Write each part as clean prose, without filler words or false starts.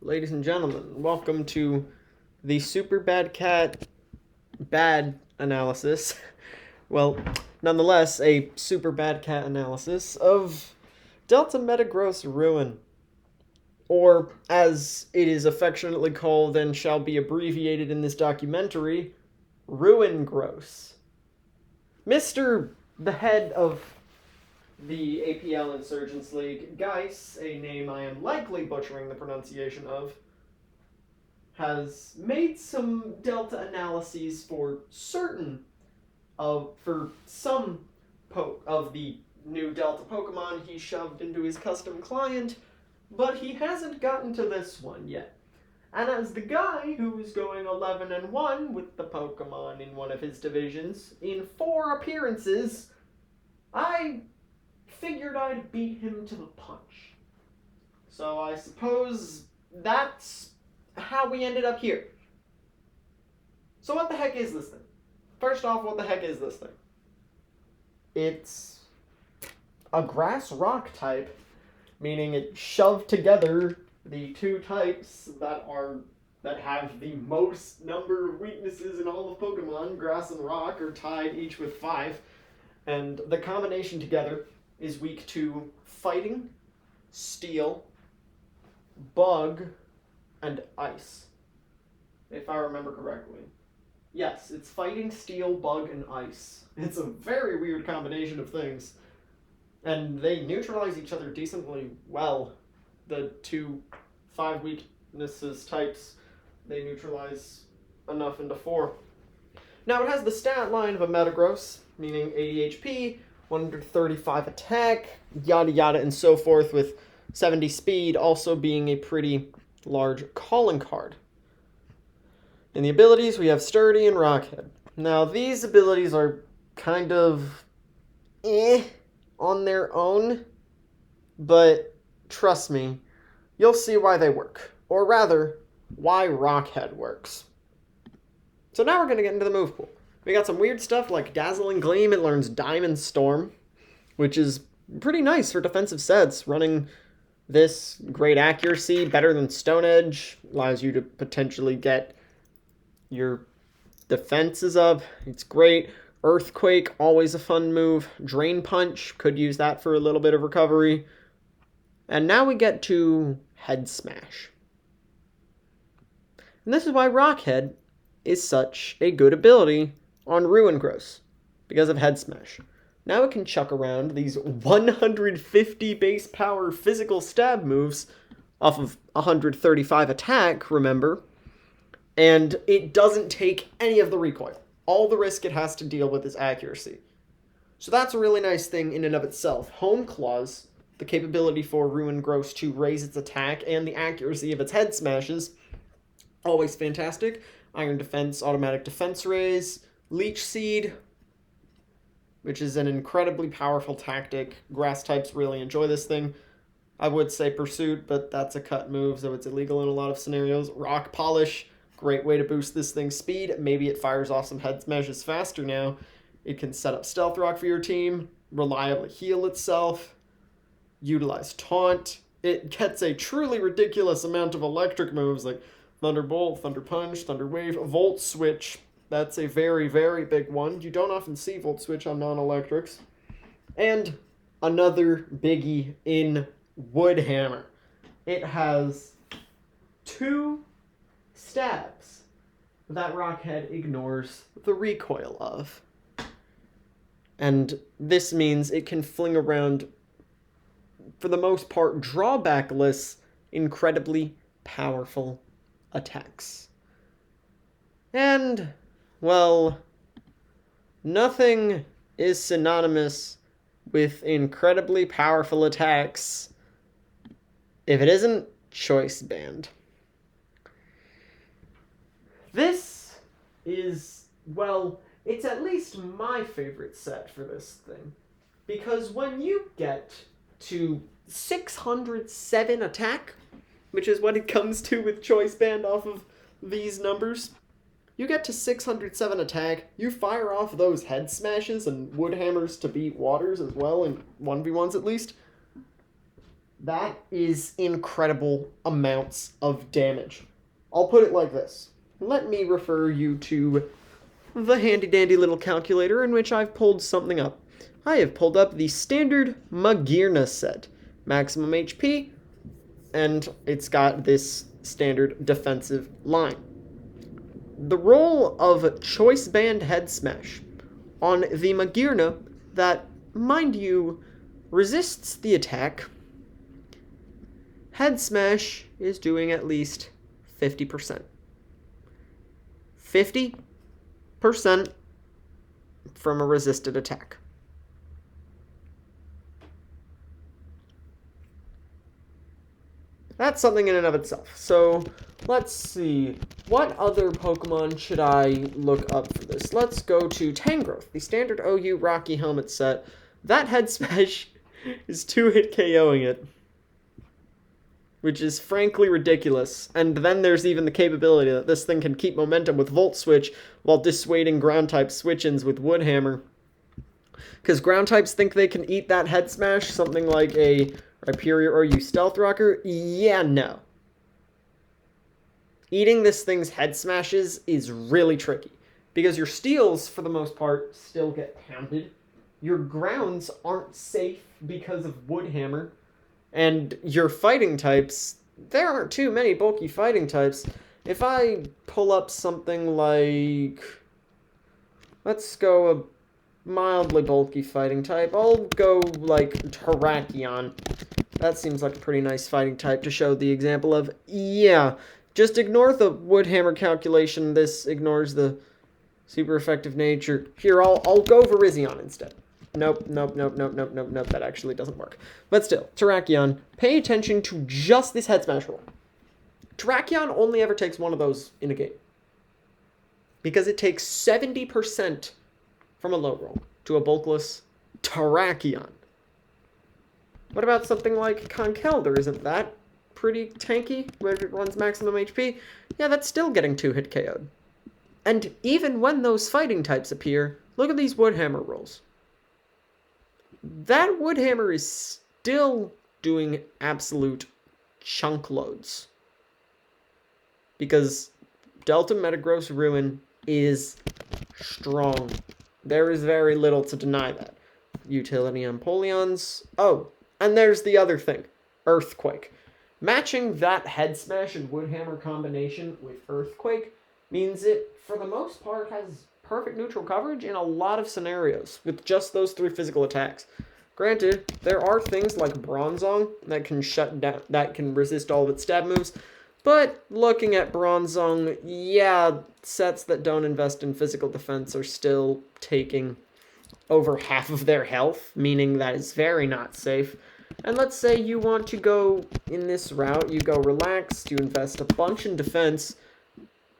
ladies and gentlemen. Welcome to the Super Bad Cat Bad Analysis. Well, nonetheless, a Super Bad Cat analysis of Delta Metagross Ruin, or as it is affectionately called and shall be abbreviated in this documentary, Ruin Gross. Mr. the head of the APL Insurgents League, Gies, a name I am likely butchering the pronunciation of, has made some Delta analyses for some of the new Delta Pokemon he shoved into his custom client, but he hasn't gotten to this one yet. And as the guy who is going 11-1 with the Pokemon in one of his divisions in 4 appearances, I figured I'd beat him to the punch. So I suppose that's how we ended up here. So what the heck is this thing? First off, what the heck is this thing? It's a grass rock type, meaning it shoved together the two types that have the most number of weaknesses in all of Pokemon. Grass and rock are tied each with 5, and the combination together is weak to fighting, steel, bug, and ice. If I remember correctly. Yes, it's fighting, steel, bug, and ice. It's a very weird combination of things. And they neutralize each other decently well. The two 5 weaknesses types, they neutralize enough into 4. Now it has the stat line of a Metagross, meaning 80 HP, 135 attack, yada yada and so forth, with 70 speed also being a pretty large calling card. In the abilities, we have Sturdy and Rockhead. Now, these abilities are kind of on their own, but trust me, you'll see why they work. Or rather, why Rockhead works. So now we're going to get into the move pool. We got some weird stuff like Dazzling Gleam. It learns Diamond Storm, which is pretty nice for defensive sets. Running this, great accuracy, better than Stone Edge, allows you to potentially get your defenses up. It's great. Earthquake, always a fun move. Drain Punch, could use that for a little bit of recovery. And now we get to Head Smash. And this is why Rockhead is such a good ability on Ruin Gross, because of Head Smash. Now it can chuck around these 150 base power physical stab moves off of 135 attack, remember, and it doesn't take any of the recoil. All the risk it has to deal with is accuracy. So that's a really nice thing in and of itself. Home Claws, the capability for Ruin Gross to raise its attack and the accuracy of its head smashes, always fantastic. Iron Defense, automatic defense raise, Leech Seed, which is an incredibly powerful tactic. Grass types really enjoy this thing. I would say Pursuit, but that's a cut move, so it's illegal in a lot of scenarios. Rock Polish, great way to boost this thing's speed. Maybe it fires off some head smashes faster now. It can set up Stealth Rock for your team, reliably heal itself, utilize Taunt. It gets a truly ridiculous amount of electric moves like Thunderbolt, Thunder Punch, Thunder Wave, Volt Switch. That's a very, very big one. You don't often see Volt Switch on non-electrics. And another biggie in Wood Hammer. It has 2 stabs that Rockhead ignores the recoil of. And this means it can fling around, for the most part, drawbackless, incredibly powerful attacks. And, well, nothing is synonymous with incredibly powerful attacks if it isn't Choice Band. This is, well, it's at least my favorite set for this thing. Because when you get to 607 attack, which is what it comes to with Choice Band off of these numbers, you get to 607 attack, you fire off those head smashes and wood hammers to beat waters as well, in 1v1s at least. That is incredible amounts of damage. I'll put it like this. Let me refer you to the handy-dandy little calculator in which I've pulled something up. I have pulled up the standard Magirna set. Maximum HP, and it's got this standard defensive line. The roll of Choice Band Head Smash on the Magirna that, mind you, resists the attack. Head Smash is doing at least 50%. 50% from a resisted attack. That's something in and of itself. So, let's see. What other Pokemon should I look up for this? Let's go to Tangrowth, the standard OU Rocky Helmet set. That Head Smash is 2-hit KOing it, which is frankly ridiculous. And then there's even the capability that this thing can keep momentum with Volt Switch while dissuading Ground-type switch-ins with Wood Hammer. Because Ground-types think they can eat that Head Smash, something like a Rhyperior or you Stealth Rocker? Yeah, no. Eating this thing's Head Smashes is really tricky, because your Steels, for the most part, still get pounded. Your Grounds aren't safe because of Wood Hammer. And your fighting types, there aren't too many bulky fighting types. If I pull up something like, let's go a mildly bulky fighting type, I'll go like Terrakion. That seems like a pretty nice fighting type to show the example of. Yeah, just ignore the Wood Hammer calculation. This ignores the super effective nature. Here, I'll go Virizion instead. Nope. That actually doesn't work. But still, Terrakion, pay attention to just this Head Smash roll. Terrakion only ever takes one of those in a game, because it takes 70% from a low roll to a bulkless Terrakion. What about something like Conkeldurr? Isn't that pretty tanky, where it runs maximum HP? Yeah, that's still getting 2-hit KO'd. And even when those fighting types appear, look at these Wood Hammer rolls. That Wood Hammer is still doing absolute chunk loads, because Delta Metagross Ruin is strong. There is very little to deny that. Utility Empoleons. Oh, and there's the other thing. Earthquake. Matching that Head Smash and Wood Hammer combination with Earthquake means it, for the most part, has perfect neutral coverage in a lot of scenarios with just those 3 physical attacks. Granted, there are things like Bronzong that can shut down, that can resist all of its stab moves, but looking at Bronzong, yeah, sets that don't invest in physical defense are still taking over half of their health, meaning that is very not safe. And let's say you want to go in this route, you go relaxed, you invest a bunch in defense.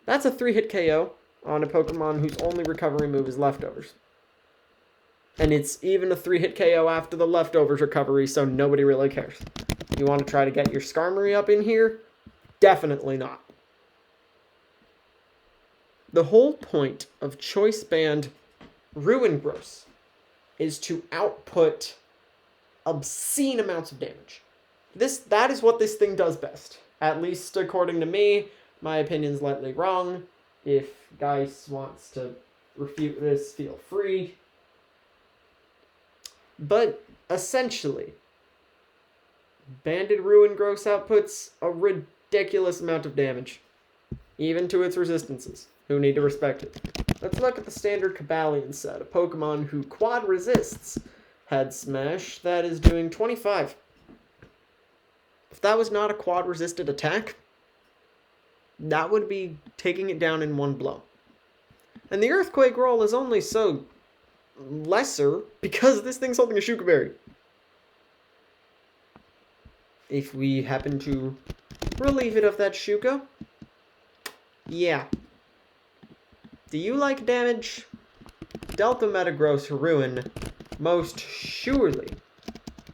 That's a 3-hit KO on a Pokemon whose only recovery move is Leftovers. And it's even a 3-hit KO after the Leftovers recovery, so nobody really cares. You want to try to get your Skarmory up in here? Definitely not. The whole point of Choice Band Ruin Gross is to output obscene amounts of damage. That is what this thing does best. At least according to me. My opinion's slightly wrong. If Gies wants to refute this, feel free. But essentially, Banded Ruin Gross outputs a ridiculous amount of damage, even to its resistances, who need to respect it. Let's look at the standard Cobalion set, a Pokemon who quad resists Head Smash, that is doing 25. If that was not a quad resisted attack, that would be taking it down in one blow. And the Earthquake roll is only so lesser because this thing's holding a Shuka Berry. If we happen to relieve it of that Shuka, yeah. Do you like damage? Delta Metagross Ruin most surely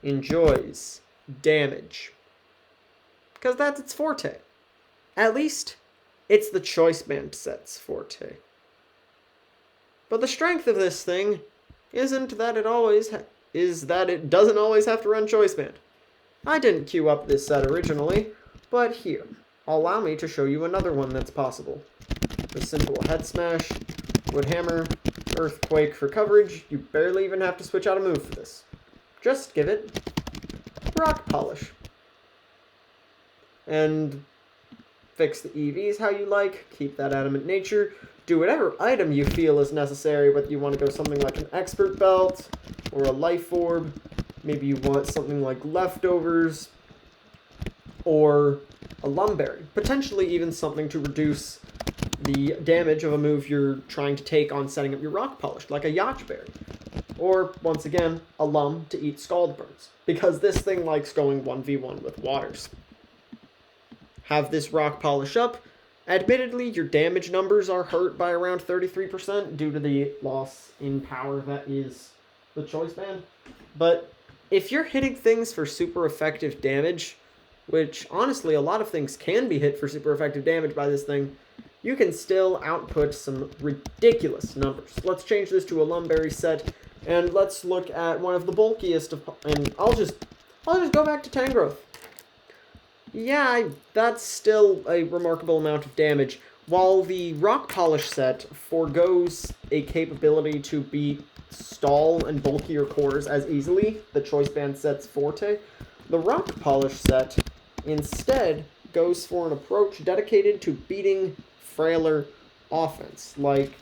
enjoys damage, because that's its forte. At least, it's the Choice Band set's forte. But the strength of this thing isn't that it always is that it doesn't always have to run Choice Band. I didn't queue up this set originally, but here, allow me to show you another one that's possible. The simple head smash, wood hammer, earthquake for coverage. You barely even have to switch out a move for this. Just give it rock polish. And fix the EVs how you like, keep that adamant nature, do whatever item you feel is necessary, whether you want to go something like an expert belt, or a life orb, maybe you want something like leftovers, or a lumberry. Potentially even something to reduce the damage of a move you're trying to take on setting up your rock polish, like a yacht berry. Or, once again, a lum to eat scald burns, because this thing likes going 1v1 with waters. Have this rock polish up. Admittedly, your damage numbers are hurt by around 33% due to the loss in power that is the choice band. But if you're hitting things for super effective damage, which honestly a lot of things can be hit for super effective damage by this thing, you can still output some ridiculous numbers. Let's change this to a lumberry set, and let's look at one of the bulkiest of, and I'll just go back to Tangrowth. Yeah, that's still a remarkable amount of damage. While the rock polish set forgoes a capability to beat stall and bulkier cores as easily, the choice band set's forte, the rock polish set instead goes for an approach dedicated to beating frailer offense. Like,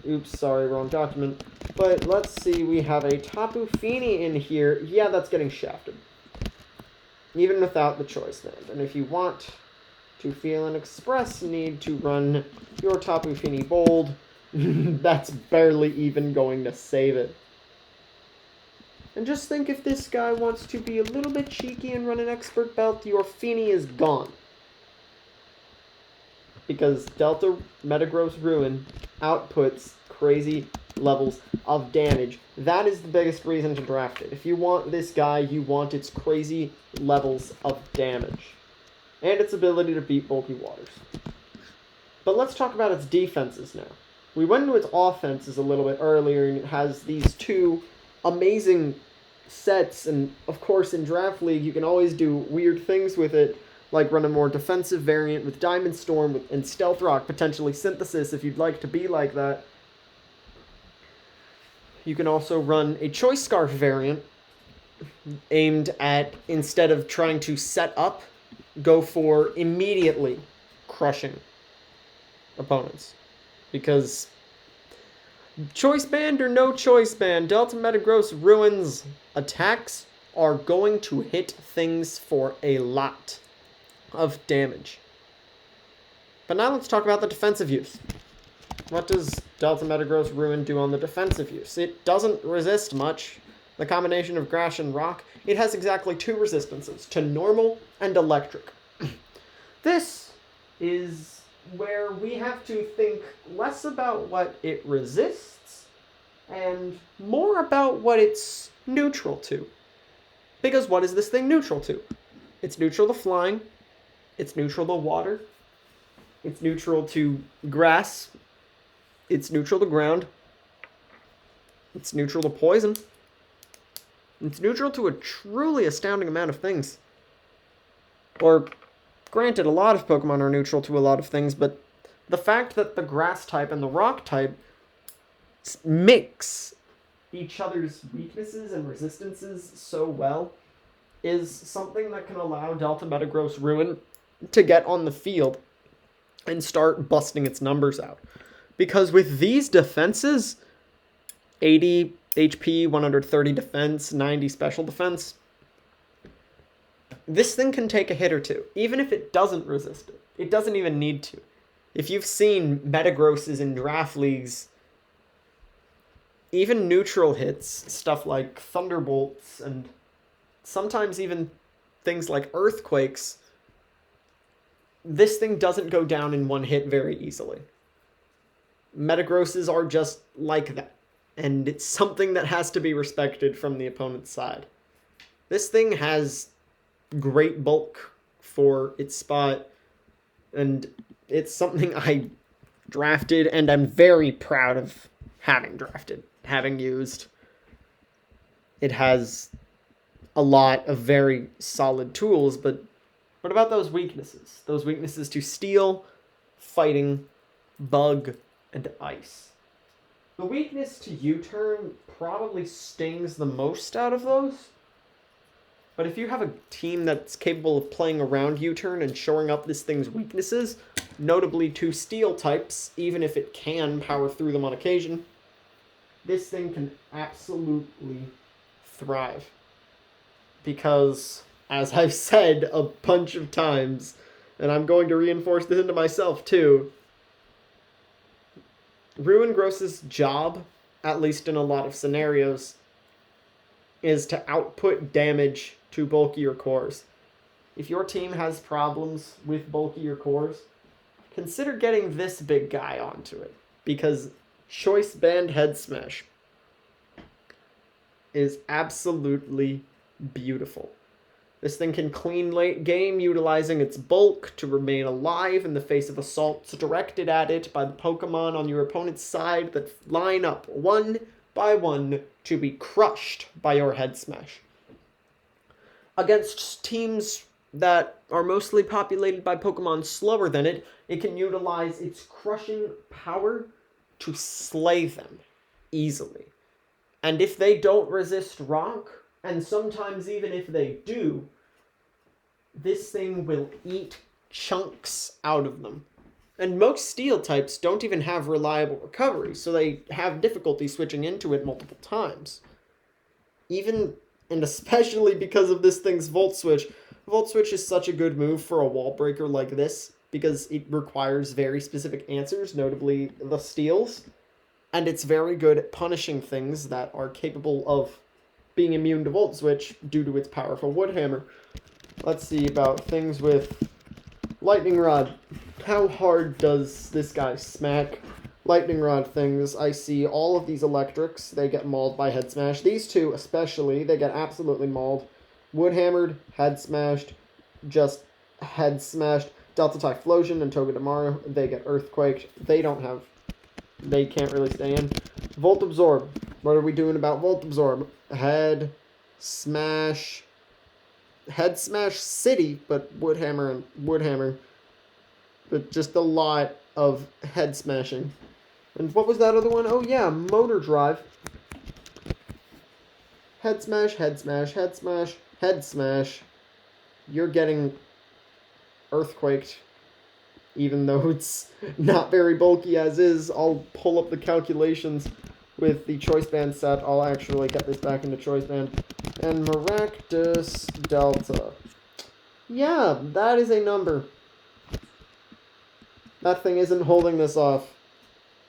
oops, sorry, wrong document. But let's see, we have a Tapu Fini in here. Yeah, that's getting shafted. Even without the choice band. And if you want to feel an express need to run your Tapu Fini Bold, that's barely even going to save it. And just think, if this guy wants to be a little bit cheeky and run an expert belt, your Fini is gone. Because Delta Metagross Ruin outputs crazy levels of damage. That is the biggest reason to draft it. If you want this guy, you want its crazy levels of damage. And its ability to beat bulky waters. But let's talk about its defenses now. We went into its offenses a little bit earlier, and it has these two amazing sets, and of course in Draft League you can always do weird things with it, like run a more defensive variant with Diamond Storm and Stealth Rock, potentially Synthesis if you'd like to be like that. You can also run a Choice Scarf variant aimed at, instead of trying to set up, go for immediately crushing opponents. Because choice band or no choice band, Delta Metagross Ruin's attacks are going to hit things for a lot of damage. But now let's talk about the defensive use. What does Delta Metagross Ruin do on the defensive use? It doesn't resist much. The combination of Grass and Rock, it has exactly two resistances, to normal and electric. This is where we have to think less about what it resists and more about what it's neutral to. Because what is this thing neutral to? It's neutral to flying, it's neutral to water, it's neutral to grass, it's neutral to ground, it's neutral to poison, it's neutral to a truly astounding amount of things. Or, granted, a lot of Pokemon are neutral to a lot of things, but the fact that the grass type and the rock type mix each other's weaknesses and resistances so well is something that can allow Delta Metagross Ruin to get on the field and start busting its numbers out. Because with these defenses, 80 HP, 130 defense, 90 special defense, this thing can take a hit or two, even if it doesn't resist it. It doesn't even need to. If you've seen Metagrosses in draft leagues, even neutral hits, stuff like Thunderbolts, and sometimes even things like Earthquakes, this thing doesn't go down in one hit very easily. Metagrosses are just like that, and it's something that has to be respected from the opponent's side. This thing has great bulk for its spot, and it's something I drafted, and I'm very proud of having drafted, having used. It has a lot of very solid tools, but what about those weaknesses? Those weaknesses to steel, fighting, bug, and ice. The weakness to U-turn probably stings the most out of those. But if you have a team that's capable of playing around U-turn and shoring up this thing's weaknesses, notably to steel types, even if it can power through them on occasion, this thing can absolutely thrive. Because, as I've said a bunch of times, and I'm going to reinforce this into myself too, Ruin Gross's job, at least in a lot of scenarios, is to output damage to bulkier cores. If your team has problems with bulkier cores, consider getting this big guy onto it, because Choice Band Head Smash is absolutely beautiful. This thing can clean late game, utilizing its bulk to remain alive in the face of assaults directed at it by the Pokemon on your opponent's side that line up one by one to be crushed by your Head Smash. Against teams that are mostly populated by Pokemon slower than it, it can utilize its crushing power to slay them easily. And if they don't resist rock, and sometimes even if they do, this thing will eat chunks out of them. And most steel types don't even have reliable recovery, so they have difficulty switching into it multiple times. Even, and especially because of this thing's Volt Switch. Volt Switch is such a good move for a wall breaker like this, because it requires very specific answers, notably the steals. And it's very good at punishing things that are capable of being immune to Volt Switch due to its powerful Wood Hammer. Let's see about things with Lightning Rod. How hard does this guy smack Lightning Rod things? I see all of these electrics. They get mauled by Head Smash. These two especially, they get absolutely mauled. Wood Hammered, Head Smashed, just Head Smashed. Delta Typhlosion and Togedemaru, they get Earthquaked. They can't really stay in. Volt Absorb. What are we doing about Volt Absorb? Head Smash City, but Wood Hammer. But just a lot of head smashing. And what was that other one? Oh yeah, Motor Drive. Head smash, head smash, head smash, head smash. You're getting earthquaked. Even though it's not very bulky as is, I'll pull up the calculations with the Choice Band set. I'll actually get this back into Choice Band. And Maractus Delta. Yeah, that is a number. That thing isn't holding this off.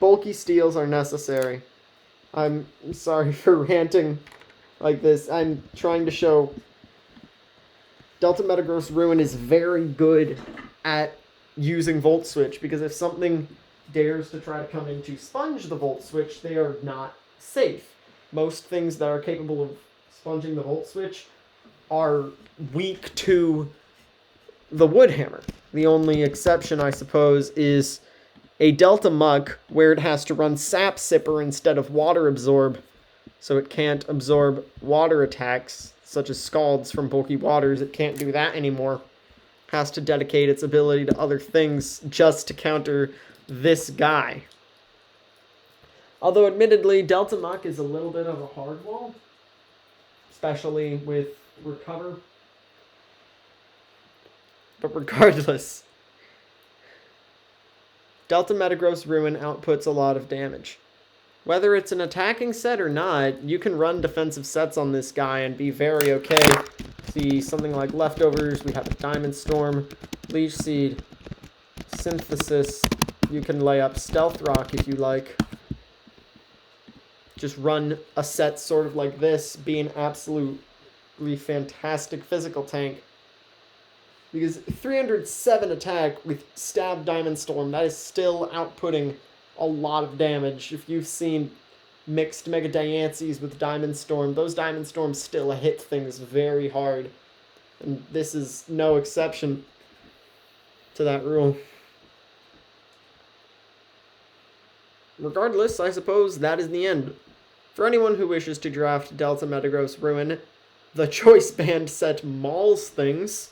Bulky steals are necessary. I'm sorry for ranting like this. I'm trying to show Delta Metagross Ruin is very good at using Volt Switch, because if something dares to try to come in to sponge the Volt Switch, they are not safe. Most things that are capable of sponging the Volt Switch are weak to the Wood Hammer. The only exception, I suppose, is a Delta Muk, where it has to run Sap Sipper instead of Water Absorb, so it can't absorb water attacks, such as Scalds from bulky waters. It can't do that anymore. Has to dedicate its ability to other things just to counter this guy. Although, admittedly, Delta Muk is a little bit of a hard wall, especially with Recover. But regardless, Delta Metagross Ruin outputs a lot of damage. Whether it's an attacking set or not, you can run defensive sets on this guy and be very okay. See something like Leftovers, we have a Diamond Storm, Leech Seed, Synthesis. You can lay up Stealth Rock if you like. Just run a set sort of like this, be an absolutely fantastic physical tank. Because 307 attack with Stab Diamond Storm, that is still outputting a lot of damage. If you've seen mixed Mega Diancies with Diamond Storm, those Diamond Storms still hit things very hard. And this is no exception to that rule. Regardless, I suppose that is the end. For anyone who wishes to draft Delta Metagross Ruin, the choice band set mauls things.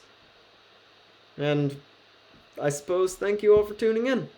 And I suppose thank you all for tuning in.